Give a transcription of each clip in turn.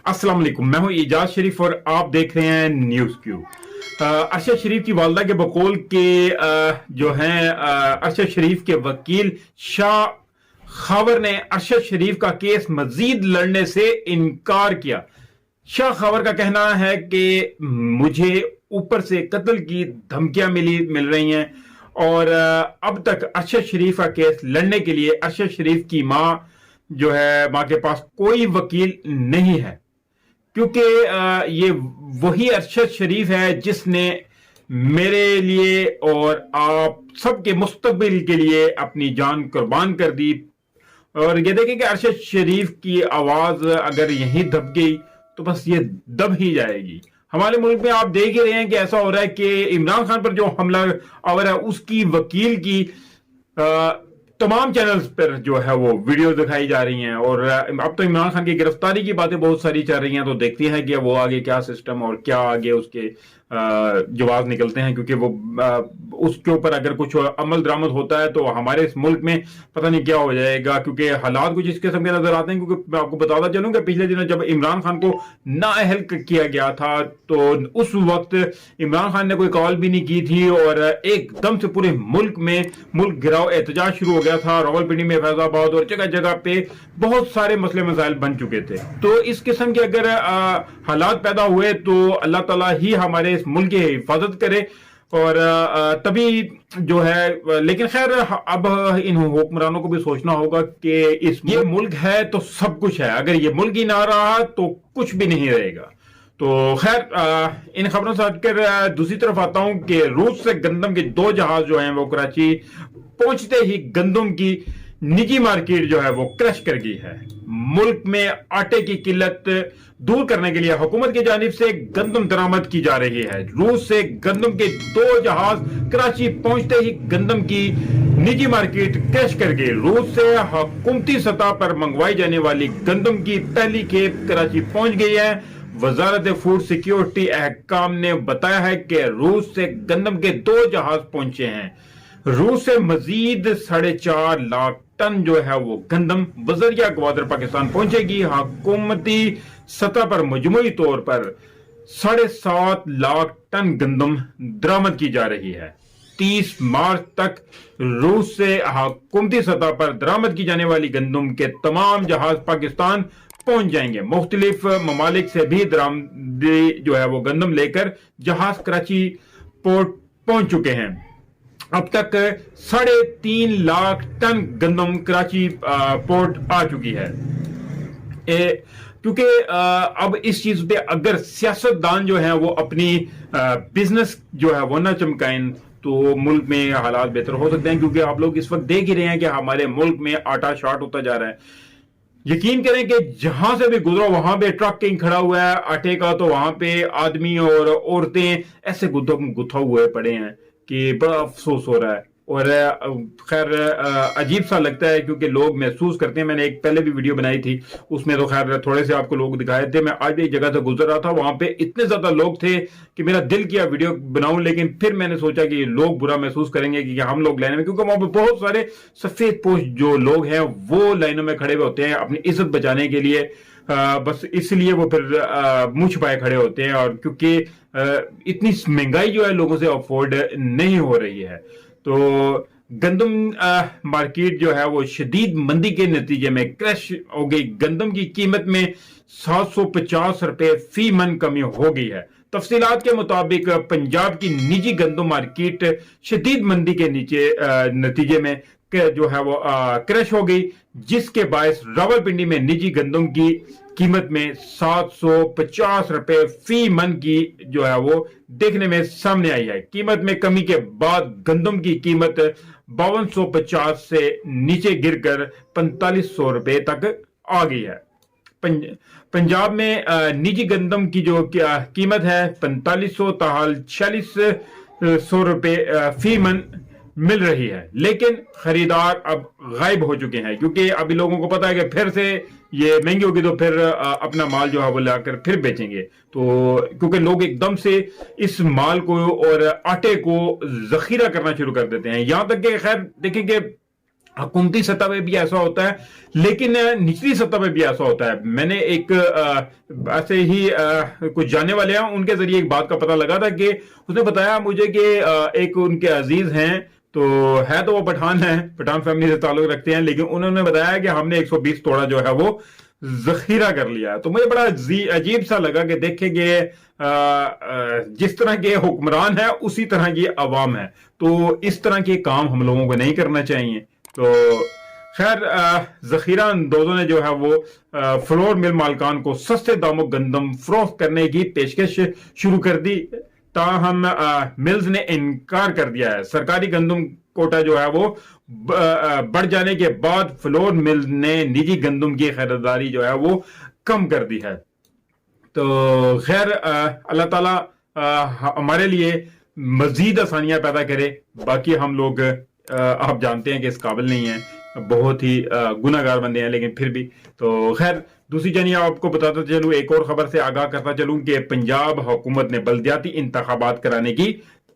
अस्सलाम वालेकुम, मैं हूं इजाज शरीफ और आप देख रहे हैं न्यूज क्यू। अरशद शरीफ की वालदा के बकौल के जो हैं अरशद शरीफ के वकील शाह खावर ने अरशद शरीफ का केस मजीद लड़ने से इनकार किया। शाह खावर का कहना है कि मुझे ऊपर से कत्ल की धमकियां मिल रही हैं और अब तक अरशद शरीफ का केस लड़ने के लिए अरशद शरीफ की मां जो है, मां के पास कोई वकील नहीं है, क्योंकि ये वही अरशद शरीफ है जिसने मेरे लिए और आप सबके मुस्तकबिल के लिए अपनी जान कुर्बान कर दी। और ये देखें कि अरशद शरीफ की आवाज अगर यहीं दब गई तो बस ये दब ही जाएगी। हमारे मुल्क में आप देख ही रहे हैं कि ऐसा हो रहा है कि इमरान खान पर जो हमला आवर है उसकी वकील की तमाम चैनल्स पर जो है वो वीडियो दिखाई जा रही हैं और अब तो इमरान खान की गिरफ्तारी की बातें बहुत सारी चल रही हैं। तो देखते हैं कि वो आगे क्या सिस्टम और क्या आगे उसके जवाब निकलते हैं, क्योंकि वो उसके ऊपर अगर कुछ अमल दरामद होता है तो हमारे इस मुल्क में पता नहीं क्या हो जाएगा, क्योंकि हालात कुछ इस किस्म के नजर आते हैं। क्योंकि मैं आपको बताता चलूं कि पिछले दिनों जब इमरान खान को नाअहल किया गया था तो उस वक्त इमरान खान ने कोई कॉल भी नहीं की थी और एकदम से पूरे मुल्क में मुल्क गिराव एहतजाज शुरू हो गया था। रावलपिंडी में, फैजाबाद और जगह जगह पे बहुत सारे मसले मसाइल बन चुके थे। तो इस किस्म के अगर हालात पैदा हुए तो अल्लाह ताला ही हमारे इस मुल्क की हिफाजत करे और तभी जो है। लेकिन खैर अब इन हुक्मरानों को भी सोचना होगा कि ये मुल्क है तो सब कुछ है, अगर ये मुल्क ही ना रहा तो कुछ भी नहीं रहेगा। तो खैर इन खबरों से हटकर दूसरी तरफ आता हूं कि रूस से गंदम के 2 जहाज जो हैं वो कराची पहुंचते ही गंदम की निजी मार्केट जो है वो क्रश कर गई है। मुल्क में आटे की किल्लत दूर करने के लिए हुकूमत की जानिब से गंदम दरामद की जा रही है। रूस से गंदम के 2 जहाज कराची पहुंचते ही गंदम की निजी मार्केट क्रश कर गई। रूस से हुकूमती सतह पर मंगवाई जाने वाली गंदम की पहली खेप कराची पहुंच गई है। वजारत फूड सिक्योरिटी अहकाम ने बताया है कि रूस से गंदम के 2 जहाज पहुंचे हैं। रूस से मजीद 4.5 लाख टन जो है वो गंदम बजरिया ग्वादर पाकिस्तान पहुंचेगी। हुकूमती सतह पर मजमूई तौर पर 7.5 लाख टन गंदम दरामद की जा रही है। 30 मार्च तक रूस से हुकूमती सतह पर दरामद की जाने वाली गंदम के तमाम जहाज पाकिस्तान पहुंच जाएंगे। मुख्तलिफ ममालिक से भी दरामदी जो है वो गंदम लेकर जहाज कराची पोर्ट पहुंच चुके हैं। अब तक 3.5 लाख टन गंदम कराची पोर्ट आ चुकी है। क्योंकि अब इस चीज पे अगर सियासतदान जो है वो अपनी बिजनेस जो है वो ना चमकाएं तो मुल्क में हालात बेहतर हो सकते हैं। क्योंकि आप लोग इस वक्त देख ही रहे हैं कि हमारे मुल्क में आटा शॉर्ट होता जा रहा है। यकीन करें कि जहां से भी गुजरो वहां पे ट्रक कहीं खड़ा हुआ है आटे का, तो वहां पे आदमी और औरतें ऐसे गुत्था हुए पड़े हैं कि बड़ा अफसोस हो रहा है। और खैर अजीब सा लगता है क्योंकि लोग महसूस करते हैं। मैंने एक पहले भी वीडियो बनाई थी, उसमें तो खैर थोड़े से आपको लोग दिखाए थे। मैं आज एक जगह से गुजर रहा था, वहां पे इतने ज्यादा लोग थे कि मेरा दिल किया वीडियो बनाऊं, लेकिन फिर मैंने सोचा कि लोग बुरा महसूस करेंगे कि हम लोग लाइन में, क्योंकि वहां पे बहुत सारे सफेद पोश जो लोग हैं वो लाइनों में खड़े हुए होते हैं अपनी इज्जत बचाने के लिए। बस इसलिए वो फिर मुंह छुपाए खड़े होते हैं, और क्योंकि इतनी महंगाई जो है लोगों से अफोर्ड नहीं हो रही है। तो गंदम मार्केट जो है वो शदीद मंदी के नतीजे में क्रश हो गई। गंदम की कीमत में 750 रुपए फी मन कमी हो गई है। तफसीलात के मुताबिक पंजाब की निजी गंदम मार्केट शदीद मंदी के नतीजे में जो है वो क्रश हो गई, जिसके बायस रावलपिंडी में निजी गंदम की कीमत में 750 रुपए फी मन की जो है वो देखने में सामने आई है। कीमत में कमी के बाद गंदम की कीमत 5250 से नीचे गिरकर 4500 रुपए तक आ गई है। पंजाब में निजी गंदम की जो कीमत है 4500 ताहाल 4600 रुपए फी मन मिल रही है, लेकिन खरीदार अब गायब हो चुके हैं क्योंकि अभी लोगों को पता है कि फिर से ये महंगी होगी तो फिर अपना माल जो है वो लाकर फिर बेचेंगे। तो क्योंकि लोग एकदम से इस माल को और आटे को जखीरा करना शुरू कर देते हैं, यहां तक कि खैर देखें कि حکومتی سطح پہ بھی ایسا ہوتا ہے لیکن نچلی سطح پہ بھی ایسا ہوتا ہے. میں نے ایک ایسے ہی کچھ جاننے والے ہیں ان کے ذریعے ایک بات کا پتہ لگا تھا کہ اس نے بتایا مجھے کہ ایک ان کے عزیز ہیں تو وہ پٹھان ہیں, پٹھان فیملی سے تعلق رکھتے ہیں, لیکن انہوں نے بتایا کہ ہم نے 120 توڑا جو ہے وہ ذخیرہ کر لیا. تو مجھے بڑا عجیب سا لگا کہ دیکھیں کہ جس طرح کے حکمران ہیں اسی طرح کی عوام ہے, تو اس طرح کے کام ہم لوگوں کو نہیں کرنا چاہیے. تو خیر ذخیرہ اندوزوں نے جو ہے وہ فلور مل مالکان کو سستے داموں گندم فروخت کرنے کی پیشکش شروع کر دی, تاہم ملز نے انکار کر دیا ہے. سرکاری گندم کوٹا جو ہے وہ بڑھ جانے کے بعد فلور مل نے نجی گندم کی خریداری جو ہے وہ کم کر دی ہے. تو خیر اللہ تعالیٰ ہمارے لیے مزید آسانیاں پیدا کرے. باقی ہم لوگ آپ جانتے ہیں کہ اس قابل نہیں ہیں, بہت ہی گناہ گار بندے ہیں, لیکن پھر بھی. تو خیر دوسری جانب آپ کو بتاتا چلوں, ایک اور خبر سے آگاہ کرتا چلوں کہ پنجاب حکومت نے بلدیاتی انتخابات کرانے کی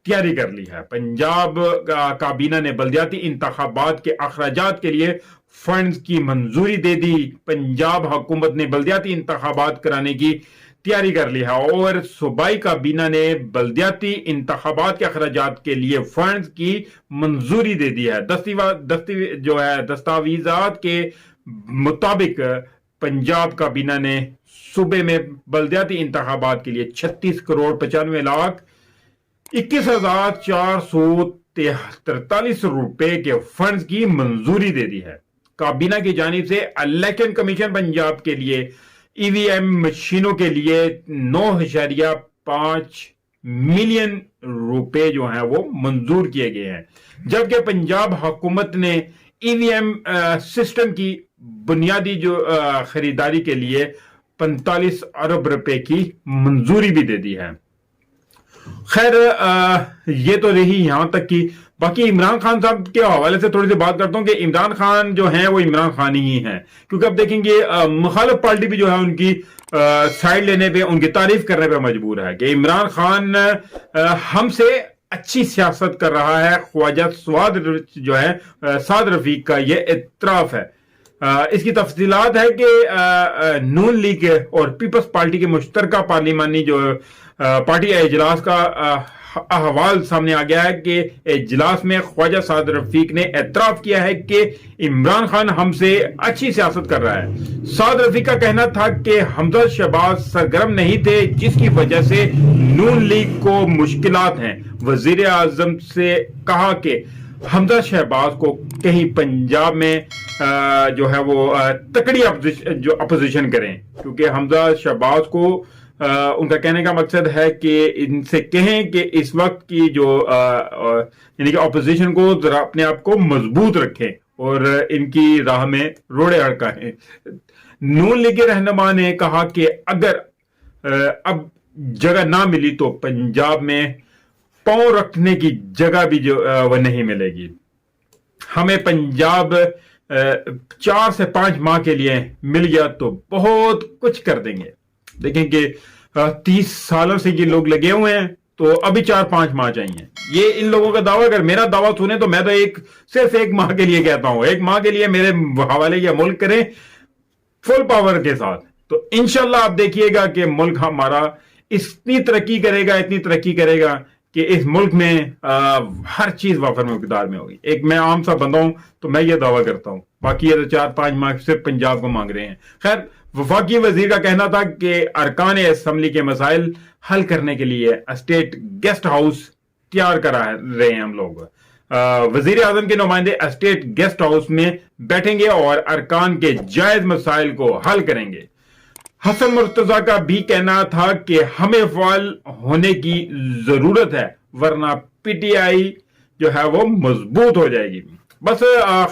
تیاری کر لی ہے. پنجاب کابینہ نے بلدیاتی انتخابات کے اخراجات کے لیے فنڈز کی منظوری دے دی. پنجاب حکومت نے بلدیاتی انتخابات کرانے کی تیاری کر لی ہے اور صوبائی کابینہ نے بلدیاتی انتخابات کے اخراجات کے لیے فنڈز کی منظوری دے دی ہے. دستاویزات کے مطابق پنجاب کابینہ نے صوبے میں بلدیاتی انتخابات کے لیے 36 کروڑ 95 لاکھ 21,443 روپے کے فنڈز کی منظوری دے دی ہے. کابینہ کی جانب سے الیکشن کمیشن پنجاب کے لیے ای وی ایم مشینوں کے لیے 9.5 ملین روپے جو ہیں وہ منظور کیے گئے ہیں, جبکہ پنجاب حکومت نے ای وی ایم سسٹم کی بنیادی جو خریداری کے لیے 45 ارب روپے کی منظوری بھی دے دی ہے. خیر یہ تو رہی یہاں تک کی. باقی عمران خان صاحب کے حوالے سے تھوڑی سی بات کرتا ہوں کہ عمران خان جو ہیں وہ عمران خان ہی ہیں, کیونکہ اب دیکھیں گے مخالف پارٹی بھی جو ہے ان کی سائیڈ لینے پہ, ان کی تعریف کرنے پہ مجبور ہے کہ عمران خان ہم سے اچھی سیاست کر رہا ہے. خواجہ سعد رفیق کا یہ اعتراف ہے. اس کی تفصیلات ہے کہ نون لیگ اور پیپلز پارٹی کے مشترکہ پارلیمانی جو پارٹی اجلاس کا احوال سامنے آ گیا ہے کہ اجلاس میں خواجہ سعد رفیق نے اعتراف کیا ہے کہ عمران خان ہم سے اچھی سیاست کر رہا ہے. سعد رفیق کا کہنا تھا کہ حمزہ شہباز سرگرم نہیں تھے, جس کی وجہ سے نون لیگ کو مشکلات ہیں. وزیر اعظم سے کہا کہ حمزہ شہباز کو کہیں پنجاب میں جو ہے وہ تکڑی اپوزیشن کریں, کیونکہ حمزہ شہباز کو ان کا کہنے کا مقصد ہے کہ ان سے کہیں کہ اس وقت کی جو یعنی کہ اپوزیشن کو ذرا اپنے آپ کو مضبوط رکھیں اور ان کی راہ میں روڑے اڑکائیں. نون لیگ کے رہنما نے کہا کہ اگر اب جگہ نہ ملی تو پنجاب میں پاؤں رکھنے کی جگہ بھی جو وہ نہیں ملے گی. ہمیں پنجاب 4 سے 5 ماہ کے لیے مل گیا تو بہت کچھ کر دیں گے. دیکھیں کہ 30 سالوں سے یہ لوگ لگے ہوئے ہیں, تو ابھی 4-5 ماہ چاہیے. یہ ان لوگوں کا دعویٰ, اگر میرا دعویٰ سنیں تو میں تو صرف 1 ماہ کے لیے کہتا ہوں, 1 ماہ کے لیے میرے حوالے یہ ملک کریں فل پاور کے ساتھ, تو انشاءاللہ آپ دیکھیے گا کہ ملک ہمارا اتنی ترقی کرے گا کہ اس ملک میں ہر چیز وافر مقدار میں ہوگی. ایک میں عام سا بندہ ہوں تو میں یہ دعویٰ کرتا ہوں, باقی یہ 4-5 ماہ صرف پنجاب کو مانگ رہے ہیں. خیر وفاقی وزیر کا کہنا تھا کہ ارکان اسمبلی کے مسائل حل کرنے کے لیے اسٹیٹ گیسٹ ہاؤس تیار کرا رہے ہیں ہم لوگ. وزیر اعظم کے نمائندے اسٹیٹ گیسٹ ہاؤس میں بیٹھیں گے اور ارکان کے جائز مسائل کو حل کریں گے. حسن مرتضیٰ کا بھی کہنا تھا کہ ہمیں فعال ہونے کی ضرورت ہے ورنہ پی ٹی آئی جو ہے وہ مضبوط ہو جائے گی. بس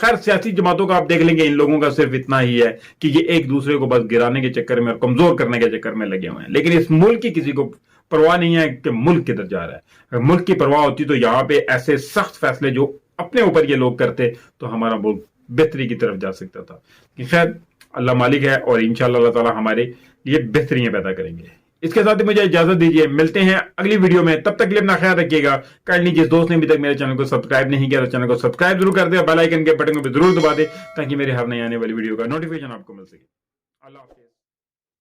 خیر سیاسی جماعتوں کا آپ دیکھ لیں گے, ان لوگوں کا صرف اتنا ہی ہے کہ یہ ایک دوسرے کو بس گرانے کے چکر میں اور کمزور کرنے کے چکر میں لگے ہوئے ہیں, لیکن اس ملک کی کسی کو پرواہ نہیں ہے کہ ملک کدھر جا رہا ہے. اگر ملک کی پرواہ ہوتی تو یہاں پہ ایسے سخت فیصلے جو اپنے اوپر یہ لوگ کرتے تو ہمارا ملک بہتری کی طرف جا سکتا تھا. خیر اللہ مالک ہے اور انشاءاللہ اللہ تعالی ہمارے لیے بہتریاں پیدا کریں گے. इसके साथ ही मुझे इजाजत दीजिए, मिलते हैं अगली वीडियो में, तब तक के लिए अपना ख्याल रखिएगा। काइंडली जिस दोस्त ने अभी तक मेरे चैनल को सब्सक्राइब नहीं किया तो चैनल को सब्सक्राइब जरूर कर दे, बेल आइकन के बटन को भी जरूर दबा दे ताकि मेरे हर नई आने वाली वीडियो का नोटिफिकेशन आपको मिल सके। अल्लाह हाफिज़।